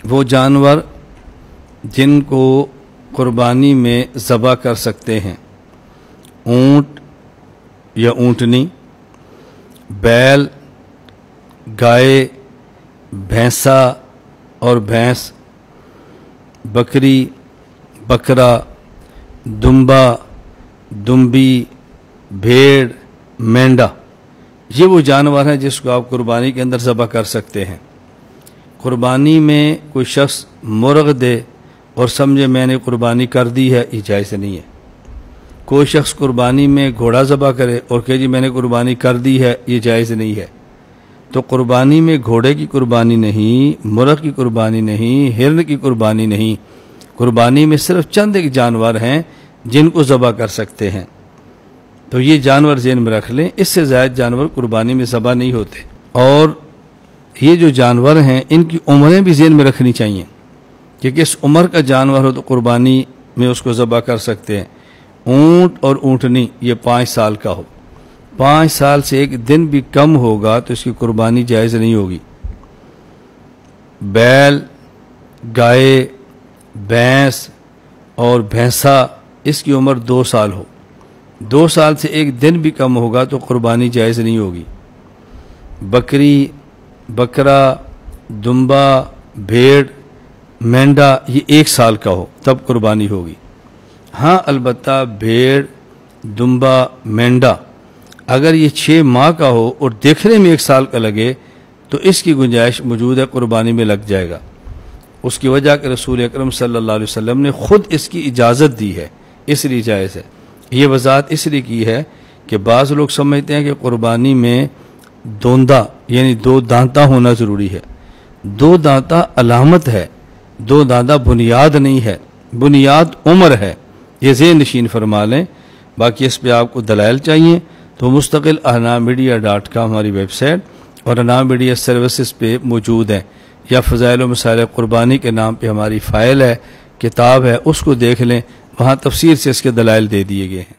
وہ جانور جن کو قربانی میں ذبح کر سکتے ہیں: اونٹ یا اونٹنی، بیل، گائے، بھینسا اور بھینس، بکری، بکرا، دمبا، دمبی، بھیڑ، مینڈا۔ یہ وہ جانور ہیں جس کو آپ قربانی کے اندر ذبح کر سکتے ہیں۔ قربانی میں کوئی شخص مرغ دے اور سمجھے میں نے قربانی کر دی ہے، یہ جائز نہیں ہے۔ کوئی شخص قربانی میں گھوڑا ذبح کرے اور کہ جی میں نے قربانی کر دی ہے، یہ جائز نہیں ہے۔ تو قربانی میں گھوڑے کی قربانی نہیں، مرغ کی قربانی نہیں، ہرن کی قربانی نہیں۔ قربانی میں صرف چند ایک جانور ہیں جن کو ذبح کر سکتے ہیں۔ تو یہ جانور ذہن میں رکھ لیں، اس سے زائد جانور قربانی میں ذبح نہیں ہوتے۔ اور یہ جو جانور ہیں ان کی عمریں بھی ذہن میں رکھنی چاہیے کہ کس عمر کا جانور ہو تو قربانی میں اس کو ذبح کر سکتے ہیں۔ اونٹ اور اونٹنی یہ 5 سال کا ہو، 5 سال سے ایک دن بھی کم ہوگا تو اس کی قربانی جائز نہیں ہوگی۔ بیل، گائے، بھینس اور بھینسا اس کی عمر 2 سال ہو، 2 سال سے ایک دن بھی کم ہوگا تو قربانی جائز نہیں ہوگی۔ بکری، بکرا، دمبا، بھیڑ، مینڈا یہ 1 سال کا ہو تب قربانی ہوگی۔ ہاں البتہ بھیڑ، دمبا، مینڈا اگر یہ 6 ماہ کا ہو اور دیکھنے میں 1 سال کا لگے تو اس کی گنجائش موجود ہے، قربانی میں لگ جائے گا۔ اس کی وجہ کہ رسول اکرم صلی اللہ علیہ وسلم نے خود اس کی اجازت دی ہے، اس لیے جائز ہے۔ یہ وضاحت اس لیے کی ہے کہ بعض لوگ سمجھتے ہیں کہ قربانی میں دوندا یعنی 2 دانتا ہونا ضروری ہے۔ 2 دانتا علامت ہے، 2 دانتا بنیاد نہیں ہے، بنیاد عمر ہے۔ یہ ذہن نشین فرما لیں۔ باقی اس پہ آپ کو دلائل چاہیے تو مستقل ahnamedia.com ہماری ویب سائٹ اور اہنام میڈیا سروسز پہ موجود ہیں، یا فضائل و مسائل قربانی کے نام پہ ہماری فائل ہے، کتاب ہے، اس کو دیکھ لیں، وہاں تفصیل سے اس کے دلائل دے دیے گئے ہیں۔